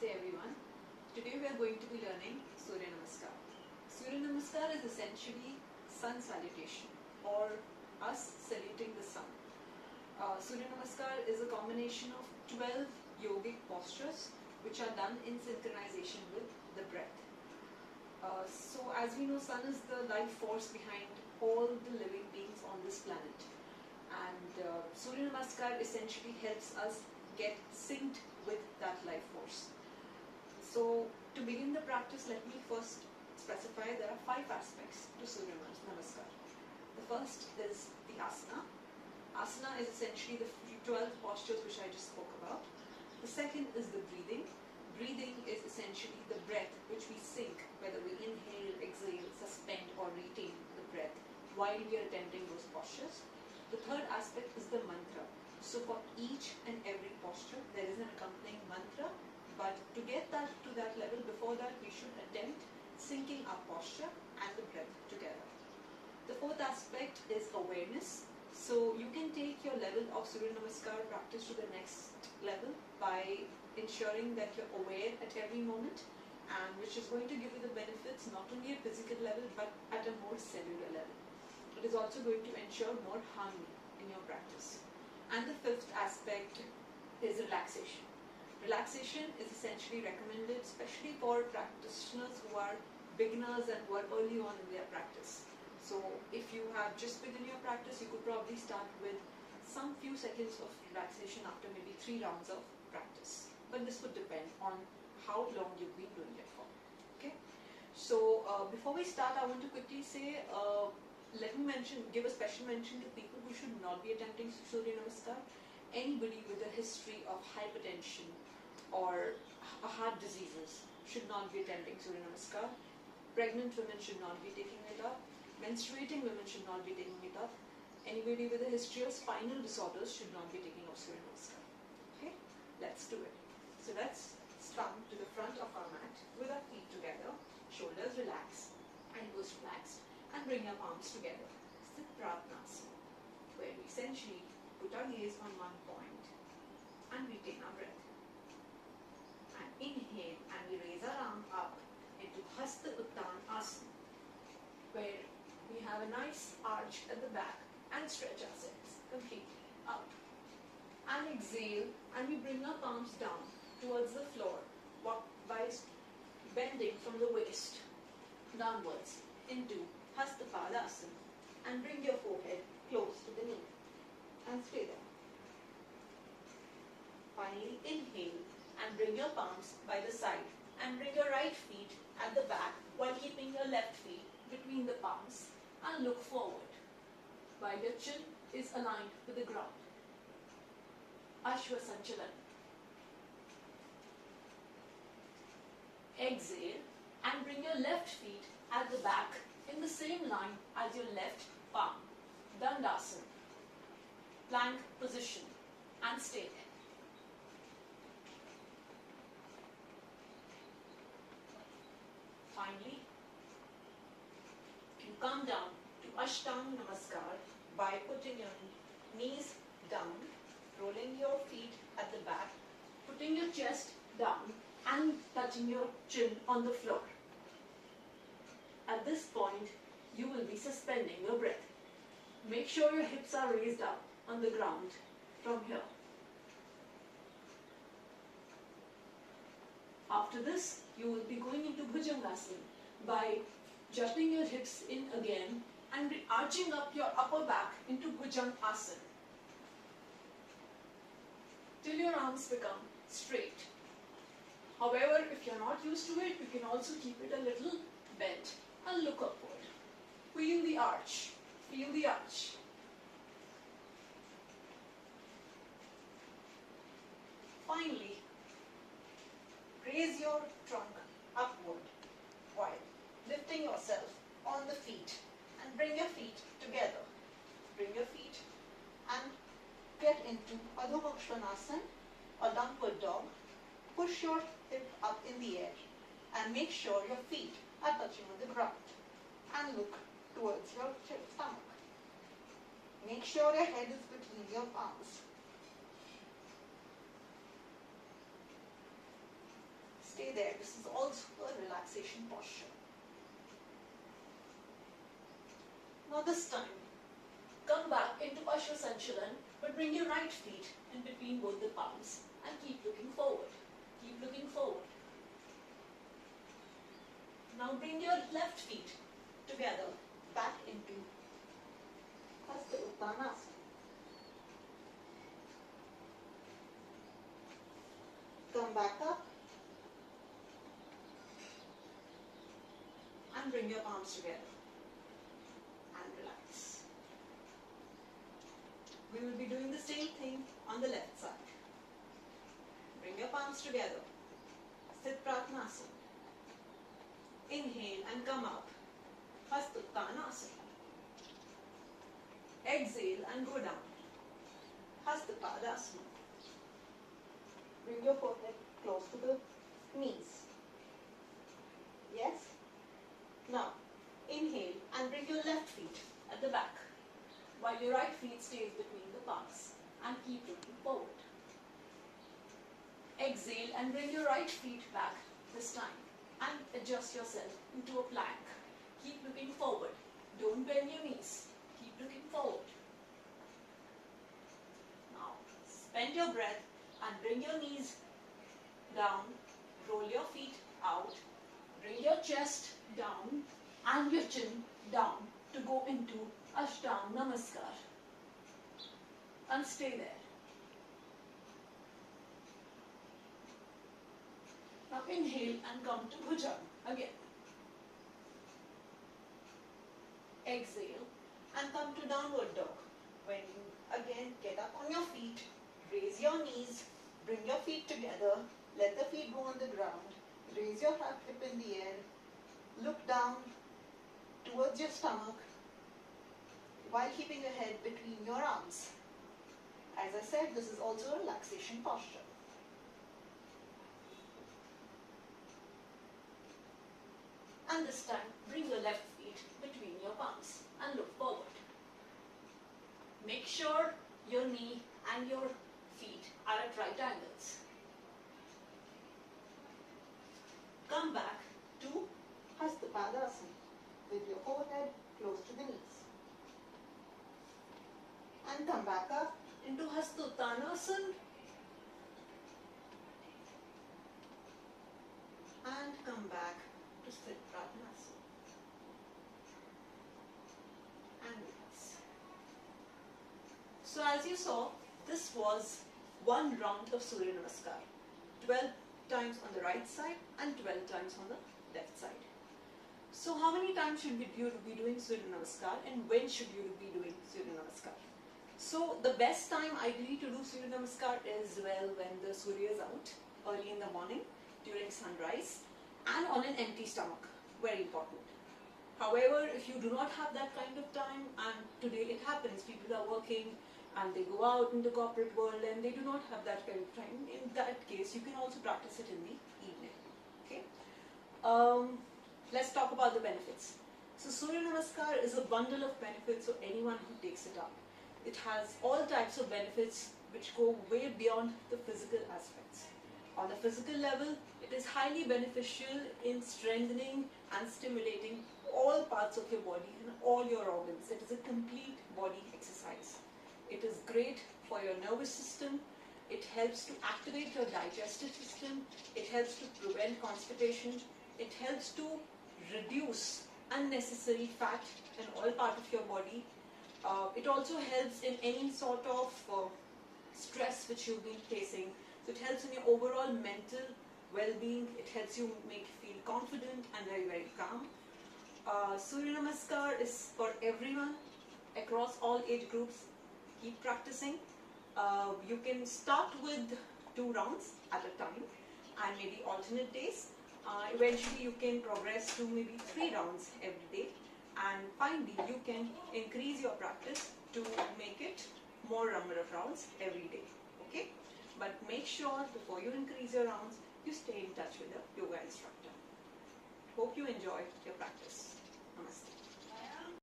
Namaste everyone. Today we are going to be learning Suryanamskar. Suryanamskar is essentially sun salutation or us saluting the sun. Suryanamskar is a combination of 12 yogic postures which are done in synchronization with the breath. So as we know, sun is the life force behind all the living beings on this planet. And Suryanamskar essentially helps us get synced with that life force. So to begin the practice, let me first specify there are 5 aspects to Suryanamskar. The first is the asana. Asana is essentially the 12 postures which I just spoke about. The second is the breathing. Breathing is essentially the breath which we sync, whether we inhale, exhale, suspend or retain the breath while we are attempting those postures. The third aspect is the mantra. So for each and every posture, there is an accompanying mantra, but to get that to that level, before that we should attempt syncing our posture and the breath together. The fourth aspect is awareness. So you can take your level of Suryanamskar practice to the next level by ensuring that you're aware at every moment, and which is going to give you the benefits not only at physical level but at a more cellular level. It is also going to ensure more harmony in your practice. And the fifth aspect is relaxation. Relaxation is essentially recommended especially for practitioners who are beginners and who are early on in their practice. So if you have just begun your practice, you could probably start with some few seconds of relaxation after maybe 3 rounds of practice. But this would depend on how long you've been doing it for. Okay. So before we start, I want to quickly say, let me give a special mention to people who should not be attempting Suryanamskar. Anybody with a history of hypertension or heart diseases should not be attempting Suryanamskar. Pregnant women should not be taking it up. Menstruating women should not be taking it up. Anybody with a history of spinal disorders should not be taking up Suryanamskar. Okay, let's do it. So let's come to the front of our mat with our feet together, shoulders relaxed, elbows relaxed, and bring our palms together. Sit Pratnasana, where we essentially put our gaze on one point and retain our breath. And inhale, and we raise our arm up into Hasta Uttanasana, where we have a nice arch at the back and stretch ourselves completely out. And exhale, and we bring our palms down towards the floor by bending from the waist downwards into Hasta Padasana, and bring your forehead close to the knee and stay there. Finally, inhale and bring your palms by the side and bring your right feet at the back while keeping your left feet between the palms, and look forward while your chin is aligned with the ground. Ashwa Sanchalan. Exhale and bring your left feet at the back in the same line as your left palm. Dandasana. Plank position, and stay there. Finally, you come down to Ashtanga Namaskar by putting your knees down, rolling your feet at the back, putting your chest down and touching your chin on the floor. At this point, you will be suspending your breath. Make sure your hips are raised up on the ground from here. After this, you will be going into Bhujangasana by jutting your hips in again and arching up your upper back into Bhujangasana till your arms become straight. However, if you're not used to it, you can also keep it a little bent and look upward. Feel the arch. Feel the arch. Finally, raise your trunk upward while lifting yourself on the feet, and bring your feet together. Bring your feet and get into Adho Mukha Svanasana or downward dog. Push your hip up in the air and make sure your feet are touching on the ground, and look towards your stomach. Make sure your head is between your palms. there. This is also a relaxation posture. Now this time, come back into Ashtanga, but bring your right feet in between both the palms and keep looking forward. Keep looking forward. Now bring your left feet together back into Ashtanga. Come back up and bring your palms together and relax. We will be doing the same thing on the left side. Bring your palms together. Sit Pratnasana. Inhale and come up. Hastuttanasana. Exhale and go down. Hastapadasana. Bring your forehead close to the knees. Yes? Now, inhale and bring your left feet at the back, while your right feet stays between the palms, and keep looking forward. Exhale and bring your right feet back this time, and adjust yourself into a plank. Keep looking forward. Don't bend your knees. Keep looking forward. Now, spend your breath and bring your knees down, roll your feet out, bring your chest down and your chin down to go into Suryanamskar and stay there. Now inhale and come to Bhujanga again. Exhale and come to downward dog. When you again get up on your feet, raise your knees, bring your feet together, let the feet go on the ground, raise your hip in the air, look down towards your stomach while keeping your head between your arms. As I said, this is also a relaxation posture. And this time, bring your left feet between your palms and look forward. Make sure your knee and your feet are at right angles. Come back to Hastapadasana with your forehead close to the knees. And come back up into Hastuttanasana and come back to Sit Pratnasana and relax. So as you saw, this was one round of Suryanamskar. 12 times on the right side and 12 times on the left side. So how many times should you be doing Suryanamskar and when should you be doing Suryanamskar? So the best time ideally to do Suryanamskar is when the Surya is out, early in the morning, during sunrise and on an empty stomach, very important. However, if you do not have that kind of time, and today it happens, people are working and they go out in the corporate world and they do not have that kind of time, in that case you can also practice it in the evening. Okay. Let's talk about the benefits. So Suryanamskar is a bundle of benefits for anyone who takes it up. It has all types of benefits which go way beyond the physical aspects. On the physical level, it is highly beneficial in strengthening and stimulating all parts of your body and all your organs. It is a complete body exercise. It is great for your nervous system. It helps to activate your digestive system. It helps to prevent constipation. It helps to reduce unnecessary fat in all parts of your body. It also helps in any sort of stress which you've been facing. So it helps in your overall mental well-being. It helps you make you feel confident and very, very calm. Suryanamskar is for everyone across all age groups. Keep practicing. You can start with 2 rounds at a time and maybe alternate days. Eventually you can progress to maybe 3 rounds every day, and finally you can increase your practice to make it more number of rounds every day. Okay? But make sure before you increase your rounds, you stay in touch with the yoga instructor. Hope you enjoy your practice. Namaste.